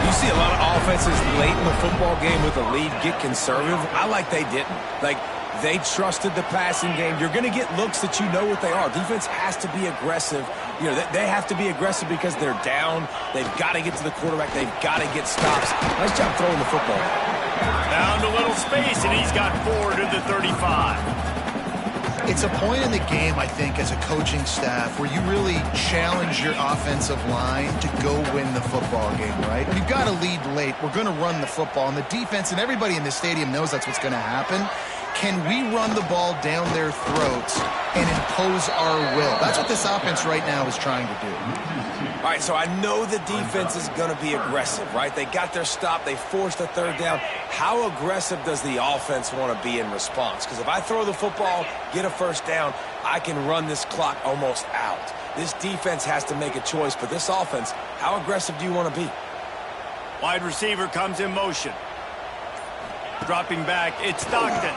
You see a lot of offenses late in the football game with a lead get conservative. I like they didn't. Like, they trusted the passing game. You're going to get looks that you know what they are. Defense has to be aggressive. You know, they have to be aggressive because they're down. They've got to get to the quarterback. They've got to get stops. Nice job throwing the football. Found a little space, and he's got 4 to the 35. It's a point in the game, I think, as a coaching staff where you really challenge your offensive line to go win the football game, right? We've got to lead late. We're going to run the football, and the defense and everybody in the stadium knows that's what's going to happen. Can we run the ball down their throats and impose our will? That's what this offense right now is trying to do. All right, so I know the defense is going to be aggressive, right? They got their stop. They forced a third down. How aggressive does the offense want to be in response? Because if I throw the football, get a first down, I can run this clock almost out. This defense has to make a choice, but this offense, how aggressive do you want to be? Wide receiver comes in motion. Dropping back, it's Stockton.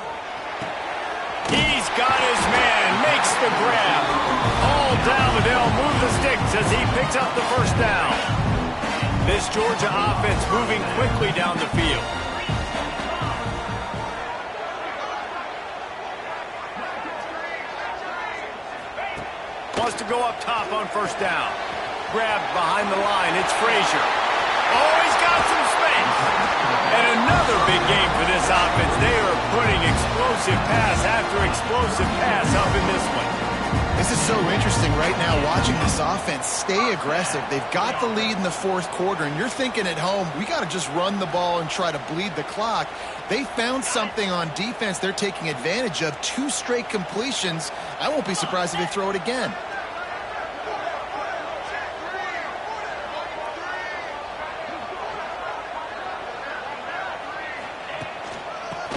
He's got his man, makes the grab. All down, but they'll move the sticks as he picks up the first down. This Georgia offense moving quickly down the field. Wants to go up top on first down. Grabbed behind the line, it's Frazier. Oh, he's got some space. And another big game for this offense. They are putting explosive pass after explosive pass up in this one. This is so interesting right now watching this offense stay aggressive. They've got the lead in the fourth quarter, and you're thinking at home, we got to just run the ball and try to bleed the clock. They found something on defense they're taking advantage of. 2 straight completions. I won't be surprised if they throw it again.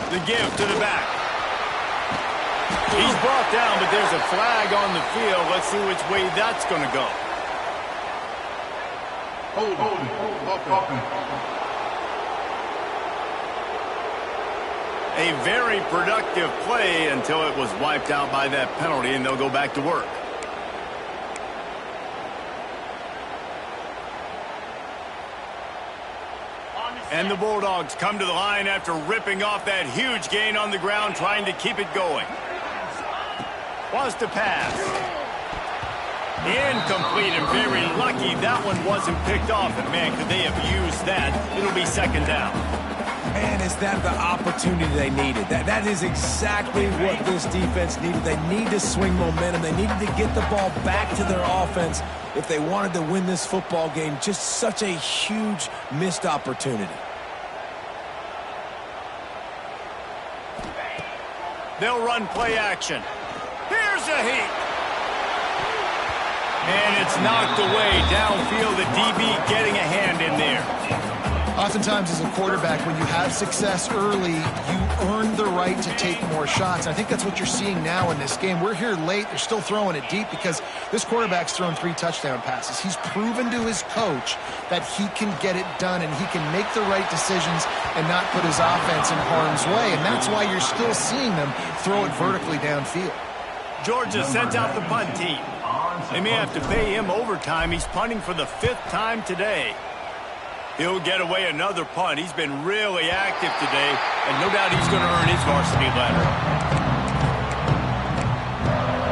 The give to the back. He's brought down, but there's a flag on the field. Let's see which way that's going to go. A very productive play until it was wiped out by that penalty, and they'll go back to work. And the Bulldogs come to the line after ripping off that huge gain on the ground, trying to keep it going. Wants to pass. Incomplete, and very lucky that one wasn't picked off. And, man, could they have used that? It'll be second down. Man, is that the opportunity they needed? That is exactly what this defense needed. They need to swing momentum. They needed to get the ball back to their offense if they wanted to win this football game. Just such a huge missed opportunity. They'll run play action. Here's a heat. And it's knocked away downfield. The DB getting a hand in there. Oftentimes as a quarterback, when you have success early, you earn the right to take more shots. And I think that's what you're seeing now in this game. We're here late. They're still throwing it deep because this quarterback's thrown 3 touchdown passes. He's proven to his coach that he can get it done and he can make the right decisions and not put his offense in harm's way. And that's why you're still seeing them throw it vertically downfield. Georgia sent out the punt team. They may have to pay him overtime. He's punting for the 5th time today. He'll get away another punt. He's been really active today, and no doubt he's going to earn his varsity letter.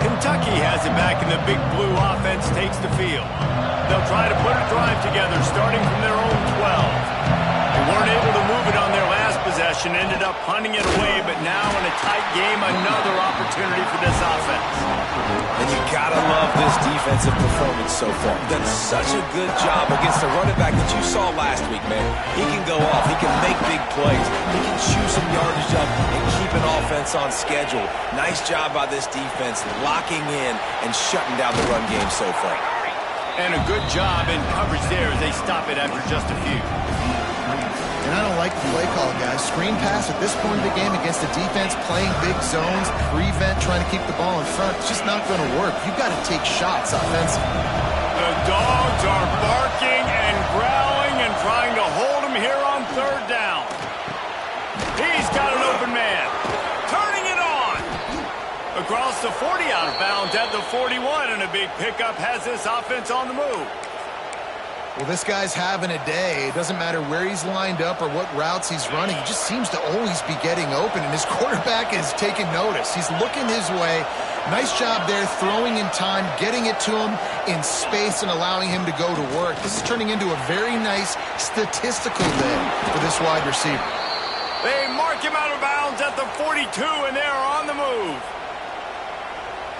Kentucky has it back, and the big blue offense takes the field. They'll try to put a drive together, starting from their own 12. They weren't able to move it on their last possession, ended up punting it away, but now in a tight game, another opportunity for this offense. And you gotta love this defensive performance so far. Done such a good job against the running back that you saw last week, man. He can go off. He can make big plays. He can chew some yardage up and keep an offense on schedule. Nice job by this defense locking in and shutting down the run game so far. And a good job in coverage there as they stop it after just a few. And I don't like the play call, guys. Screen pass at this point of the game against a defense playing big zones, prevent, trying to keep the ball in front. It's just not going to work. You've got to take shots offensively. The dogs are barking and growling and trying to hold him here on 3rd down. He's got an open man. Turning it on. Across the 40, out of bounds at the 41, and a big pickup has this offense on the move. Well, this guy's having a day. It doesn't matter where he's lined up or what routes he's running. He just seems to always be getting open, and his quarterback is taking notice. He's looking his way. Nice job there, throwing in time, getting it to him in space and allowing him to go to work. This is turning into a very nice statistical day for this wide receiver. They mark him out of bounds at the 42, and they're on the move.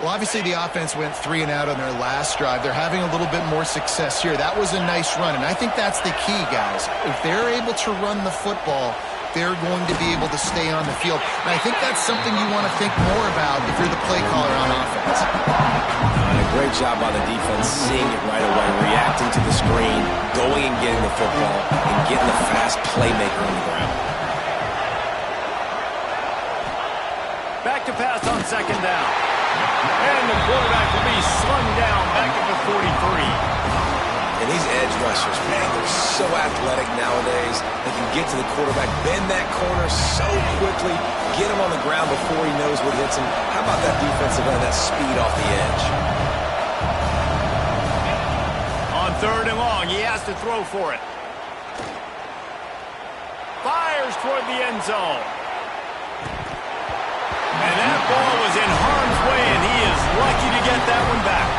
Well, obviously the offense went 3 and out on their last drive. They're having a little bit more success here. That was a nice run, and I think that's the key, guys. If they're able to run the football, they're going to be able to stay on the field. And I think that's something you want to think more about if you're the play caller on offense. A great job by the defense, seeing it right away, reacting to the screen, going and getting the football, and getting the fast playmaker on the ground. Back to pass on second down. And the quarterback will be slung down back at the 43. And these edge rushers, man, they're so athletic nowadays. They can get to the quarterback, bend that corner so quickly, get him on the ground before he knows what hits him. How about that defensive end, that speed off the edge? On third and long, he has to throw for it. Fires toward the end zone. And that ball was in harm's way, and he is lucky to get that one back.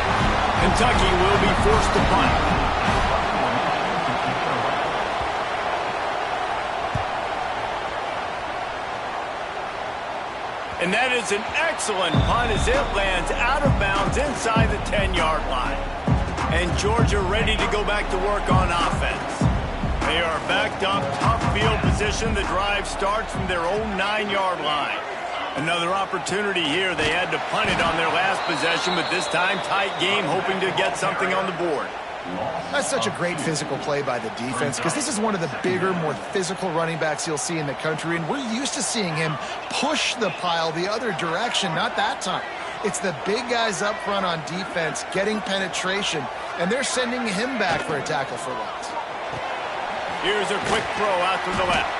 Kentucky will be forced to punt. And that is an excellent punt as it lands out of bounds inside the 10-yard line. And Georgia ready to go back to work on offense. They are backed up, tough field position. The drive starts from their own 9-yard line. Another opportunity here. They had to punt it on their last possession, but this time tight game, hoping to get something on the board. That's such a great physical play by the defense because this is one of the bigger, more physical running backs you'll see in the country, and we're used to seeing him push the pile the other direction. Not that time. It's the big guys up front on defense getting penetration, and they're sending him back for a tackle for loss. Here's a quick throw out to the left.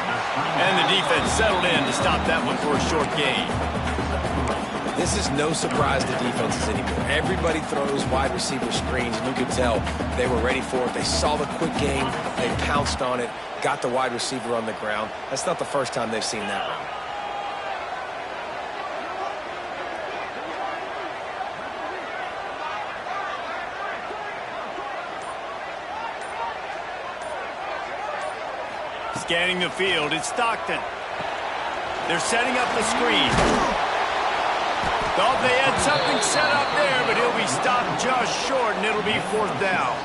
And the defense settled in to stop that one for a short gain. This is no surprise to defenses anymore. Everybody throws wide receiver screens, and you could tell they were ready for it. They saw the quick game. They pounced on it, got the wide receiver on the ground. That's not the first time they've seen that one. Scanning the field, it's Stockton. They're setting up the screen. Thought they had something set up there, but he'll be stopped just short, and it'll be fourth down.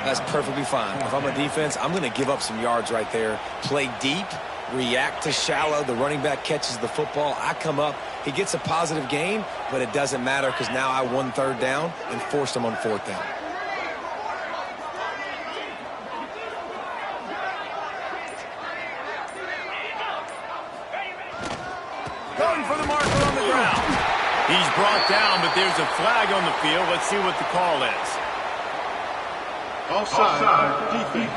That's perfectly fine. If I'm a defense, I'm going to give up some yards right there. Play deep, react to shallow. The running back catches the football. I come up. He gets a positive gain, but it doesn't matter because now I won third down and forced him on fourth down. Going for the marker on the ground. He's brought down, but there's a flag on the field. Let's see what the call is. Offside. Defense.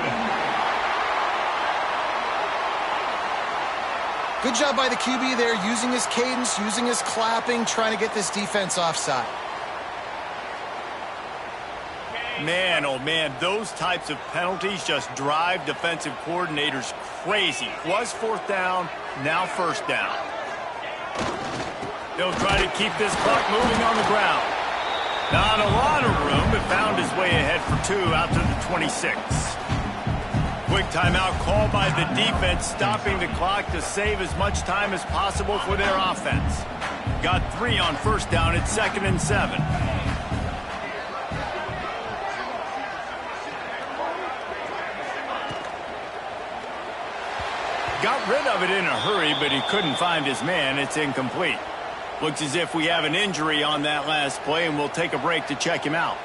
Good job by the QB there, using his cadence, using his clapping, trying to get this defense offside. Man, oh man, those types of penalties just drive defensive coordinators crazy. Was fourth down, now first down. They'll try to keep this clock moving on the ground. Not a lot of room, but found his way ahead for two out to the 26. Quick timeout called by the defense, stopping the clock to save as much time as possible for their offense. Got 3 on first down at 2nd and 7. Got rid of it in a hurry, but he couldn't find his man. It's incomplete. Looks as if we have an injury on that last play, and we'll take a break to check him out.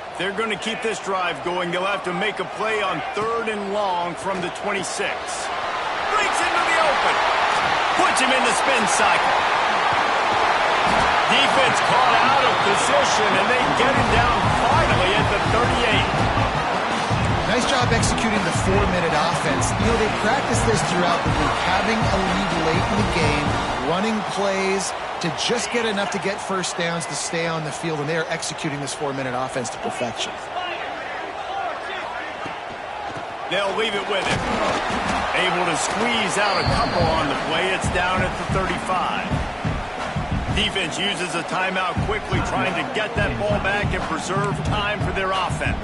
If they're going to keep this drive going, they'll have to make a play on 3rd and long from the 26. Breaks into the open. Puts him in the spin cycle. Defense caught out of position, and they get him down finally at the 38. Nice job executing the 4-minute offense. You know, they practice this throughout the week, having a lead late in the game, running plays to just get enough to get first downs to stay on the field, and they are executing this 4-minute offense to perfection. They'll leave it with him. Able to squeeze out a couple on the play. It's down at the 35. Defense uses a timeout quickly, trying to get that ball back and preserve time for their offense.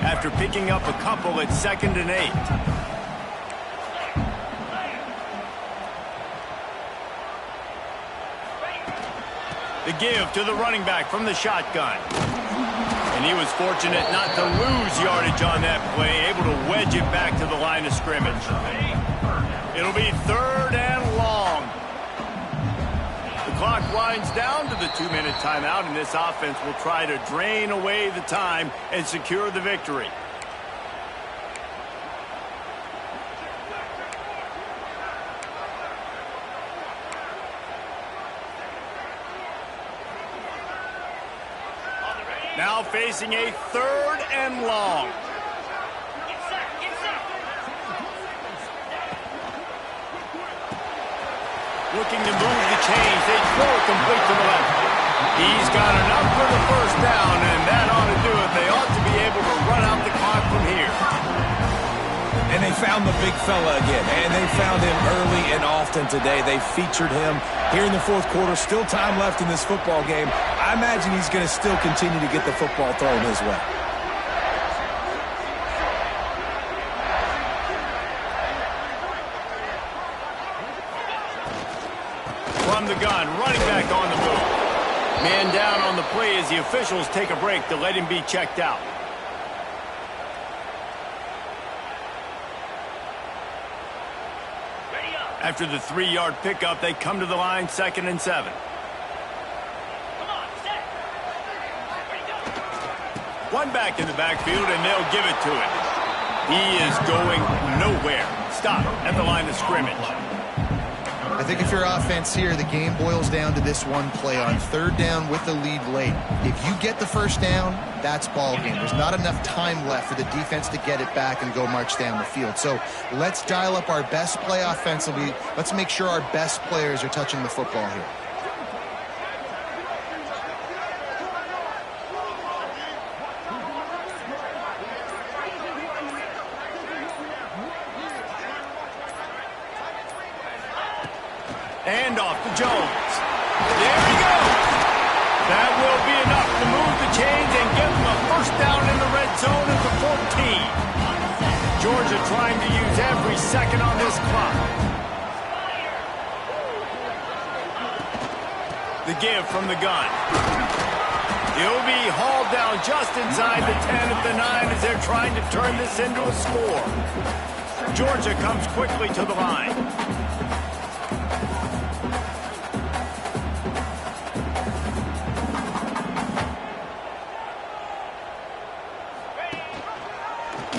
After picking up a couple at 2nd and 8. The give to the running back from the shotgun. And he was fortunate not to lose yardage on that play, able to wedge it back to the line of scrimmage. It'll be 3rd and long. The clock winds down to the 2-minute timeout, and this offense will try to drain away the time and secure the victory. Now facing a 3rd and long. Looking to move the chains. They throw it complete to the left. He's got enough for the 1st down, and that ought to do it. They ought to be able to run out the clock from here. And they found the big fella again, and they found him early and often today. They featured him here in the 4th quarter. Still time left in this football game. I imagine he's going to still continue to get the football thrown his way. From the gun, running back on the move. Man down on the play as the officials take a break to let him be checked out. After the 3-yard pickup, they come to the line, 2nd and 7. One back in the backfield, and they'll give it to him. He is going nowhere. Stop at the line of scrimmage. I think if you're offense here, the game boils down to this one play on 3rd down with the lead late. If you get the 1st down, that's ball game. There's not enough time left for the defense to get it back and go march down the field. So let's dial up our best play offensively. Let's make sure our best players are touching the football here. And off to Jones. There he goes. That will be enough to move the chains and give them a 1st down in the red zone at the 14. Georgia trying to use every second on this clock. The give from the gun. He'll be hauled down just inside the 10 at the 9 as they're trying to turn this into a score. Georgia comes quickly to the line.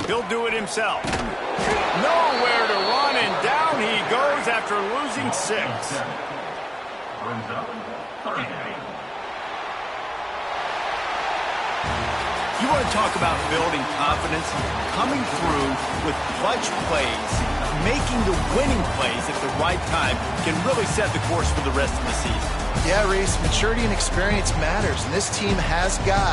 He'll do it himself. Nowhere to run, and down he goes after losing 6. You want to talk about building confidence? Coming through with clutch plays, making the winning plays at the right time can really set the course for the rest of the season. Yeah, Reese, maturity and experience matters, and this team has guys